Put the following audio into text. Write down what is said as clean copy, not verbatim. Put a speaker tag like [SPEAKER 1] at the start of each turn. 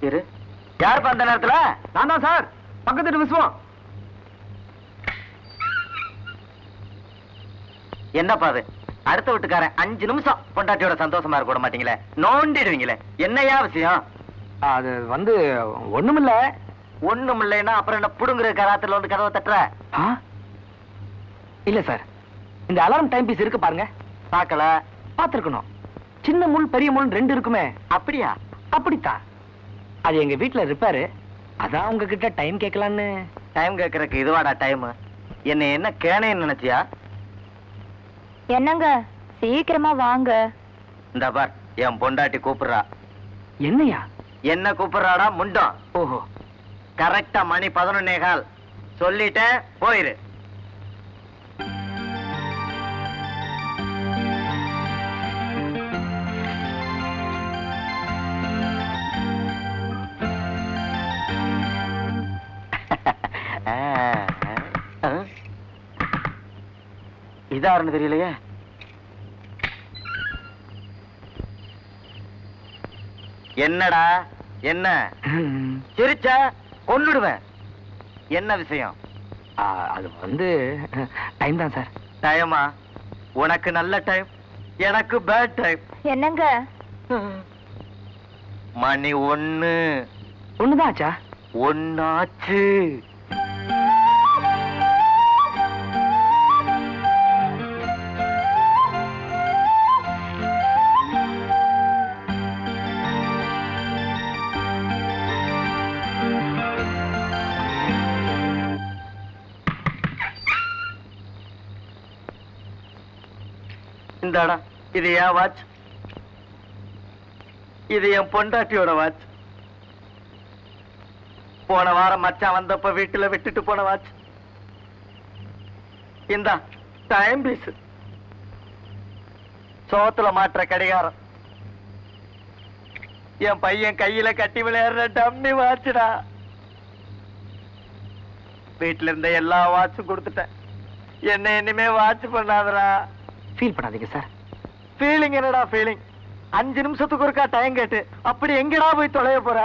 [SPEAKER 1] இரு, யார் அந்த நேரத்துல?
[SPEAKER 2] நான் தான் சார், பக்கத்து விசுவம்.
[SPEAKER 1] என்னப்பா அது? அடுத்த வீட்டுக்காரன் 5 நிமிஷம் பொண்டாட்டியோட சந்தோஷமா இருக்க விட மாட்டீங்களே, நோண்டிடுவீங்களே, என்னையா விஷயம்?
[SPEAKER 2] அது வந்து ஒண்ணுமில்ல.
[SPEAKER 1] ஒண்ணும் இல்லைன்னா அப்புறம் என்ன புடுங்குற கராத்துல வந்து கதவை தட்டுற?
[SPEAKER 2] இல்ல சார், இந்த அலாரம் டைம் பீஸ் இருக்கு பாருங்க,
[SPEAKER 1] பாக்கல.
[SPEAKER 2] பாத்துருக்கணும். சின்ன முள் பெரிய முள் 2 இருக்குமே.
[SPEAKER 1] அப்படியா?
[SPEAKER 2] அப்படித்தான். அது எங்க வீட்டுல ரிப்பேரு. அதான் உங்ககிட்ட டைம் கேட்கலான்னு.
[SPEAKER 1] டைம் கேட்கறதுக்கு இதுவாடா டைம்? என்ன கேனேன்னு நினைச்சியா?
[SPEAKER 3] என்னங்க சீக்கிரமா வாங்க.
[SPEAKER 1] இந்த பார், என் பொண்டாட்டி கூப்பிடுறா.
[SPEAKER 2] என்னையா?
[SPEAKER 1] என்ன கூப்பிடுறாடா முண்டம்?
[SPEAKER 2] ஓஹோ.
[SPEAKER 1] கரெக்டா மணி 11:15. சொல்லிட்டேன், போயிரு. இதாருன்னு தெரியலையே. என்னடா என்ன சிரிச்சா கொன்னுடுவேன். என்ன விஷயம்?
[SPEAKER 2] அது வந்து டைம் தான் சார்.
[SPEAKER 1] டைமா? உனக்கு நல்ல டைம், எனக்கு பேட் டைம்.
[SPEAKER 3] என்னங்க?
[SPEAKER 1] மணி 1.
[SPEAKER 2] ஒண்ணுதான் ஆச்சா?
[SPEAKER 1] 1 ஆச்சு. இந்தாடா, இது என் வாட்ச். இது என் பொண்டாட்டியோட வாட்ச். போன வாரம் மச்சான் வந்தப்ப வீட்டுல விட்டுட்டு போன வாட்ச். இந்தா டைம் பீஸ். சோத்துல மாற்ற கடிகாரம். என் பையன் கையில கட்டி விளையாடுற டம்மி வாட்ச்டா. வீட்டுல இருந்த எல்லா வாட்சும் கொடுத்துட்டேன். என்ன இனிமே வாட்ச் பண்ணாதடா.
[SPEAKER 2] ஃபீல் பண்ணாதீங்க சார்.
[SPEAKER 1] ஃபீலிங் என்னடா ஃபீலிங்? 5 நிமிஷத்துக்கு ஒருக்கா டைம் கேட்டு அப்படி எங்கடா போய் தொலைய போற?